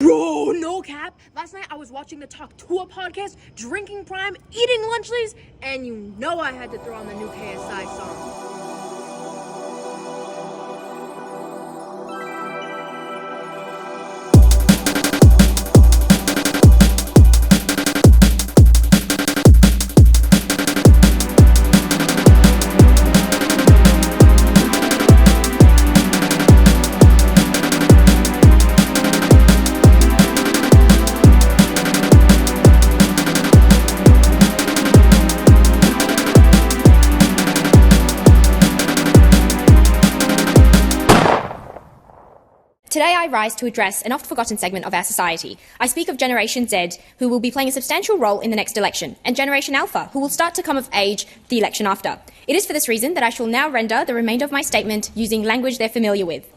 Bro, no cap. Last night I was watching the Talk Tour podcast, drinking Prime, eating Lunchleys, and you know I had to throw on the new KSI song. Today I rise to address an oft-forgotten segment of our society. I speak of Generation Z, who will be playing a substantial role in the next election, and Generation Alpha, who will start to come of age the election after. It is for this reason that I shall now render the remainder of my statement using language they're familiar with.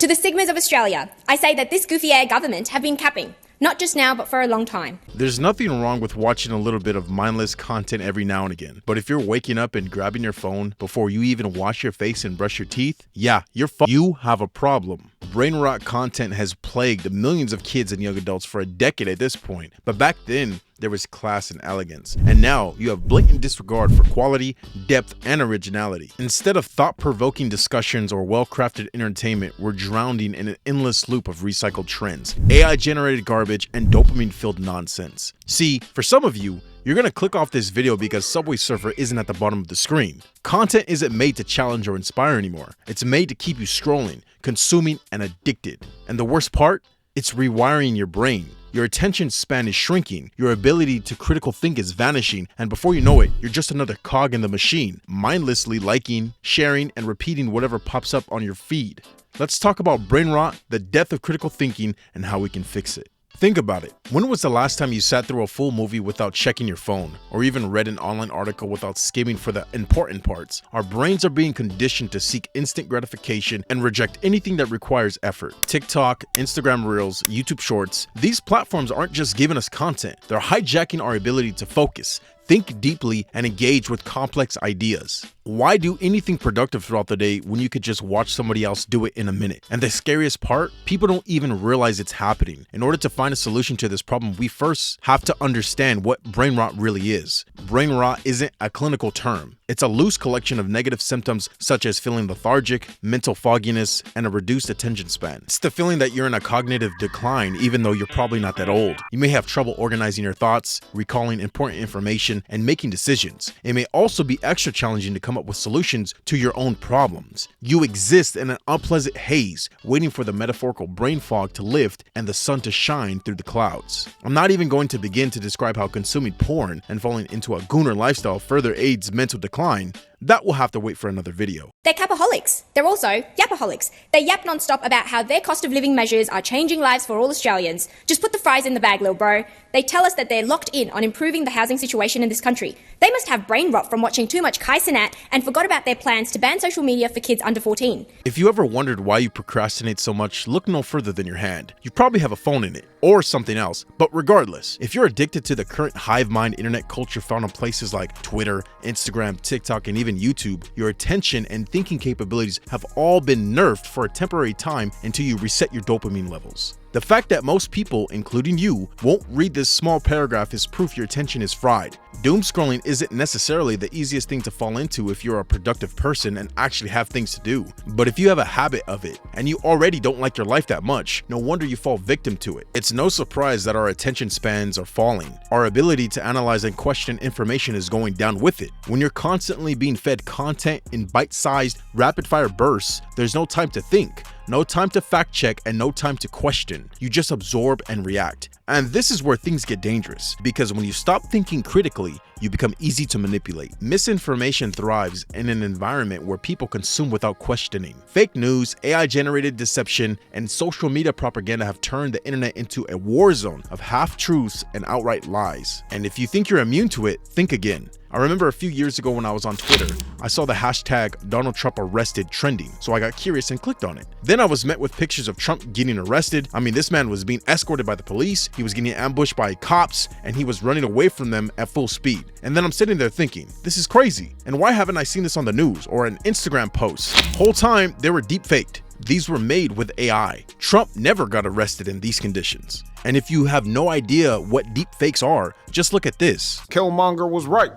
To the Sigmas of Australia, I say that this goofy-air government have been capping. Not just now, but for a long time. There's nothing wrong with watching a little bit of mindless content every now and again. But if you're waking up and grabbing your phone before you even wash your face and brush your teeth, yeah, you have a problem. Brain rot content has plagued millions of kids and young adults for a decade at this point. But back then, there was class and elegance. And now you have blatant disregard for quality, depth, and originality. Instead of thought-provoking discussions or well-crafted entertainment, we're drowning in an endless loop of recycled trends, AI-generated garbage, and dopamine-filled nonsense. See, for some of you, you're gonna click off this video because Subway Surfer isn't at the bottom of the screen. Content isn't made to challenge or inspire anymore. It's made to keep you scrolling, consuming, and addicted. And the worst part? It's rewiring your brain. Your attention span is shrinking, your ability to critical think is vanishing, and before you know it, you're just another cog in the machine, mindlessly liking, sharing, and repeating whatever pops up on your feed. Let's talk about brain rot, the death of critical thinking, and how we can fix it. Think about it. When was the last time you sat through a full movie without checking your phone, or even read an online article without skimming for the important parts? Our brains are being conditioned to seek instant gratification and reject anything that requires effort. TikTok, Instagram Reels, YouTube Shorts, these platforms aren't just giving us content, they're hijacking our ability to focus, think deeply, and engage with complex ideas. Why do anything productive throughout the day when you could just watch somebody else do it in a minute? And the scariest part, people don't even realize it's happening. In order to find a solution to this problem, we first have to understand what brain rot really is. Brain rot isn't a clinical term. It's a loose collection of negative symptoms such as feeling lethargic, mental fogginess, and a reduced attention span. It's the feeling that you're in a cognitive decline even though you're probably not that old. You may have trouble organizing your thoughts, recalling important information, and making decisions. It may also be extra challenging to come up with solutions to your own problems. You exist in an unpleasant haze, waiting for the metaphorical brain fog to lift and the sun to shine through the clouds. I'm not even going to begin to describe how consuming porn and falling into a gooner lifestyle further aids mental decline. That will have to wait for another video. They're capaholics. They're also yapaholics. They yap non-stop about how their cost of living measures are changing lives for all Australians. Just put the fries in the bag, little bro. They tell us that they're locked in on improving the housing situation in this country. They must have brain rot from watching too much Kai Cenat and forgot about their plans to ban social media for kids under 14. If you ever wondered why you procrastinate so much, look no further than your hand. You probably have a phone in it, or something else. But regardless, if you're addicted to the current hive mind internet culture found on places like Twitter, Instagram, TikTok, and even YouTube, your attention and thinking capabilities have all been nerfed for a temporary time until you reset your dopamine levels. The fact that most people, including you, won't read this small paragraph is proof your attention is fried. Doom scrolling isn't necessarily the easiest thing to fall into if you're a productive person and actually have things to do. But if you have a habit of it, and you already don't like your life that much, no wonder you fall victim to it. It's no surprise that our attention spans are falling. Our ability to analyze and question information is going down with it. When you're constantly being fed content in bite-sized, rapid-fire bursts, there's no time to think. No time to fact check and no time to question. You just absorb and react. And this is where things get dangerous, because when you stop thinking critically, you become easy to manipulate. Misinformation thrives in an environment where people consume without questioning. Fake news, AI-generated deception, and social media propaganda have turned the internet into a war zone of half-truths and outright lies. And if you think you're immune to it, think again. I remember a few years ago when I was on Twitter, I saw the hashtag Donald Trump arrested trending, so I got curious and clicked on it. Then I was met with pictures of Trump getting arrested. I mean, this man was being escorted by the police, he was getting ambushed by cops, and he was running away from them at full speed. And then I'm sitting there thinking, this is crazy, and why haven't I seen this on the news or an Instagram post? Whole time, they were deep faked. These were made with AI. Trump never got arrested in these conditions. And if you have no idea what deepfakes are, just look at this. Killmonger was right.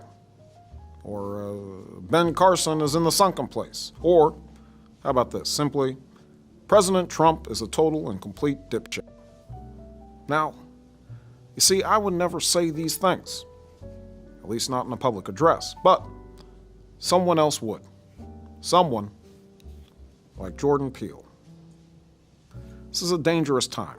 Or Ben Carson is in the sunken place. Or, how about this? Simply, President Trump is a total and complete dipshit. Now, you see, I would never say these things. At least not in a public address. But someone else would. Someone like Jordan Peele. This is a dangerous time.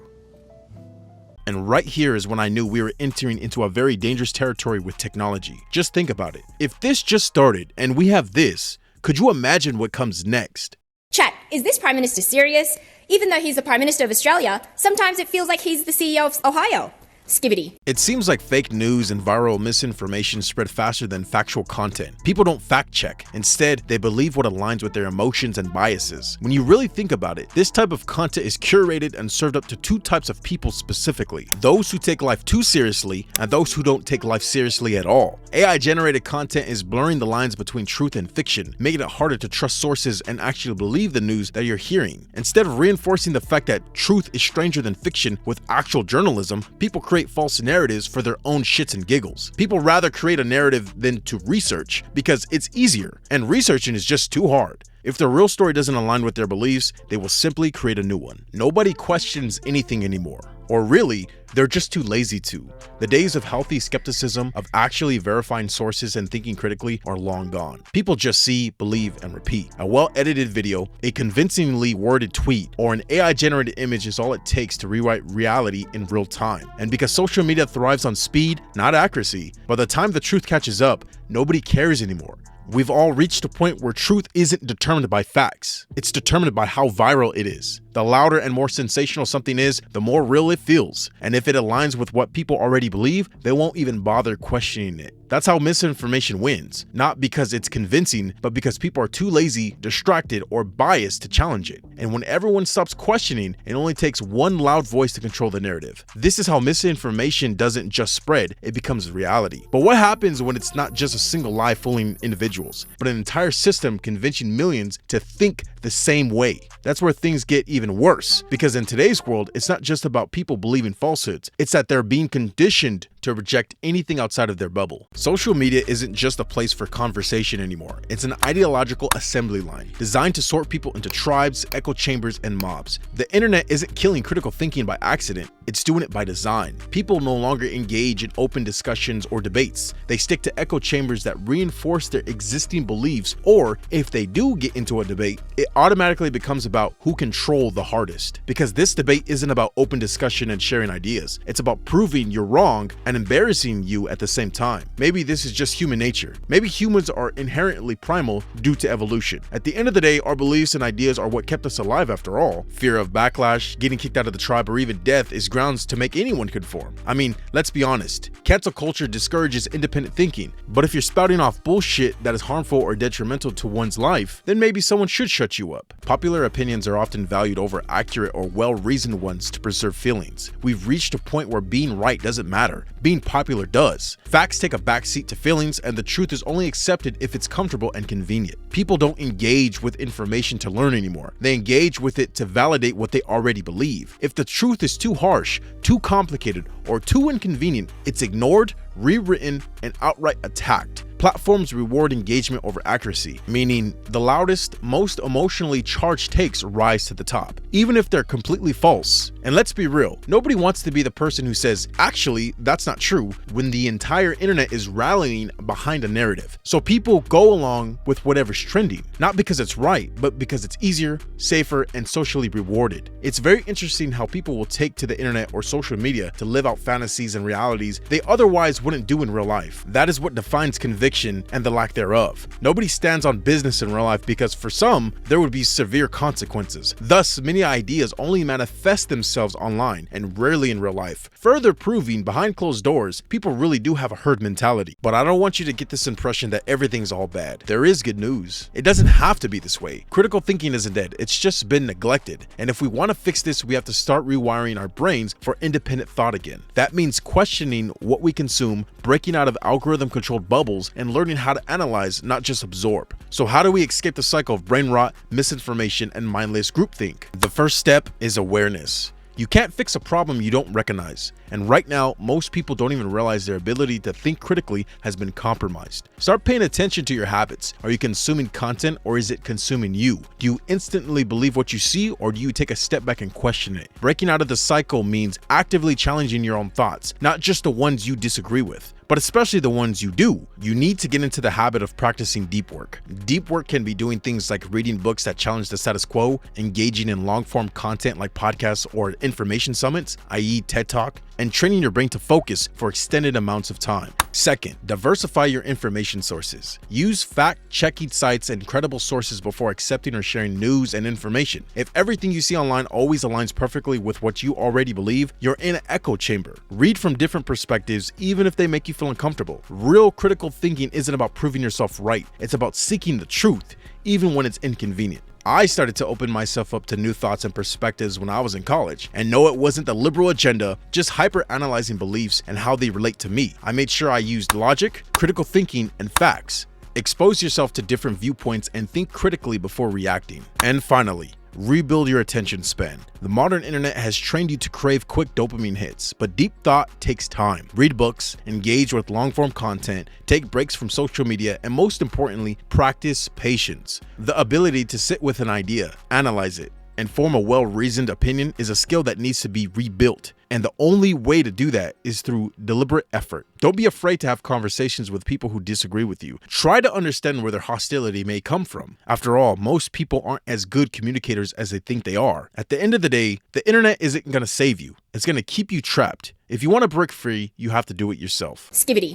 And right here is when I knew we were entering into a very dangerous territory with technology. Just think about it. If this just started and we have this, could you imagine what comes next? Chat, is this Prime Minister serious? Even though he's the Prime Minister of Australia, sometimes it feels like he's the CEO of Ohio. Skibbity. It seems like fake news and viral misinformation spread faster than factual content. People don't fact check. Instead, they believe what aligns with their emotions and biases. When you really think about it, this type of content is curated and served up to two types of people specifically: those who take life too seriously and those who don't take life seriously at all. AI-generated content is blurring the lines between truth and fiction, making it harder to trust sources and actually believe the news that you're hearing. Instead of reinforcing the fact that truth is stranger than fiction with actual journalism, people create false narratives for their own shits and giggles. People rather create a narrative than to research because it's easier, and researching is just too hard. If the real story doesn't align with their beliefs, they will simply create a new one. Nobody questions anything anymore. Or really, they're just too lazy to. The days of healthy skepticism, of actually verifying sources and thinking critically, are long gone. People just see, believe, and repeat. A well-edited video, a convincingly worded tweet, or an AI-generated image is all it takes to rewrite reality in real time. And because social media thrives on speed, not accuracy, by the time the truth catches up, nobody cares anymore. We've all reached a point where truth isn't determined by facts. It's determined by how viral it is. The louder and more sensational something is, the more real it feels. And if it aligns with what people already believe, they won't even bother questioning it. That's how misinformation wins. Not because it's convincing, but because people are too lazy, distracted, or biased to challenge it. And when everyone stops questioning, it only takes one loud voice to control the narrative. This is how misinformation doesn't just spread, it becomes reality. But what happens when it's not just a single lie fooling individuals, but an entire system convincing millions to think the same way? That's where things get even worse, because in today's world, it's not just about people believing falsehoods, it's that they're being conditioned to reject anything outside of their bubble. Social media isn't just a place for conversation anymore. It's an ideological assembly line designed to sort people into tribes, echo chambers, and mobs. The internet isn't killing critical thinking by accident, it's doing it by design. People no longer engage in open discussions or debates. They stick to echo chambers that reinforce their existing beliefs, or if they do get into a debate, it automatically becomes about who can troll the hardest. Because this debate isn't about open discussion and sharing ideas. It's about proving you're wrong and embarrassing you at the same time. Maybe this is just human nature. Maybe humans are inherently primal due to evolution. At the end of the day, our beliefs and ideas are what kept us alive after all. Fear of backlash, getting kicked out of the tribe, or even death is grounds to make anyone conform. I mean, let's be honest. Cancel culture discourages independent thinking. But if you're spouting off bullshit that is harmful or detrimental to one's life, then maybe someone should shut you up. Popular opinions are often valued over accurate or well-reasoned ones to preserve feelings. We've reached a point where being right doesn't matter. Being popular does. Facts take a backseat to feelings, and the truth is only accepted if it's comfortable and convenient. People don't engage with information to learn anymore. They engage with it to validate what they already believe. If the truth is too harsh, too complicated, or too inconvenient, it's ignored, rewritten, and outright attacked. Platforms reward engagement over accuracy, meaning the loudest, most emotionally charged takes rise to the top, even if they're completely false. And let's be real, nobody wants to be the person who says, actually, that's not true, when the entire internet is rallying behind a narrative. So people go along with whatever's trending, not because it's right, but because it's easier, safer, and socially rewarded. It's very interesting how people will take to the internet or social media to live out fantasies and realities they otherwise wouldn't do in real life. That is what defines conviction and the lack thereof. Nobody stands on business in real life because for some, there would be severe consequences. Thus, many ideas only manifest themselves online and rarely in real life, further proving behind closed doors, people really do have a herd mentality. But I don't want you to get this impression that everything's all bad. There is good news. It doesn't have to be this way. Critical thinking isn't dead. It's just been neglected. And if we want to fix this, we have to start rewiring our brains for independent thought again. That means questioning what we consume, breaking out of algorithm-controlled bubbles, and learning how to analyze, not just absorb. So how do we escape the cycle of brain rot, misinformation, and mindless groupthink? The first step is awareness. You can't fix a problem you don't recognize. And right now, most people don't even realize their ability to think critically has been compromised. Start paying attention to your habits. Are you consuming content, or is it consuming you? Do you instantly believe what you see, or do you take a step back and question it? Breaking out of the cycle means actively challenging your own thoughts, not just the ones you disagree with, but especially the ones you do. You need to get into the habit of practicing deep work. Deep work can be doing things like reading books that challenge the status quo, engaging in long-form content like podcasts or information summits, i.e. TED Talk, and training your brain to focus for extended amounts of time. Second, diversify your information sources. Use fact-checking sites and credible sources before accepting or sharing news and information. If everything you see online always aligns perfectly with what you already believe, you're in an echo chamber. Read from different perspectives, even if they make you feel uncomfortable. Real critical thinking isn't about proving yourself right. It's about seeking the truth, even when it's inconvenient. I started to open myself up to new thoughts and perspectives when I was in college, and no, it wasn't the liberal agenda, just hyper-analyzing beliefs and how they relate to me. I made sure I used logic, critical thinking, and facts. Expose yourself to different viewpoints and think critically before reacting. And finally, rebuild your attention span. The modern internet has trained you to crave quick dopamine hits, but deep thought takes time. Read books, engage with long-form content, take breaks from social media, and most importantly, practice patience. The ability to sit with an idea, analyze it, and form a well-reasoned opinion is a skill that needs to be rebuilt. And the only way to do that is through deliberate effort. Don't be afraid to have conversations with people who disagree with you. Try to understand where their hostility may come from. After all, most people aren't as good communicators as they think they are. At the end of the day, the internet isn't going to save you. It's going to keep you trapped. If you want to break free, you have to do it yourself. Skibbity.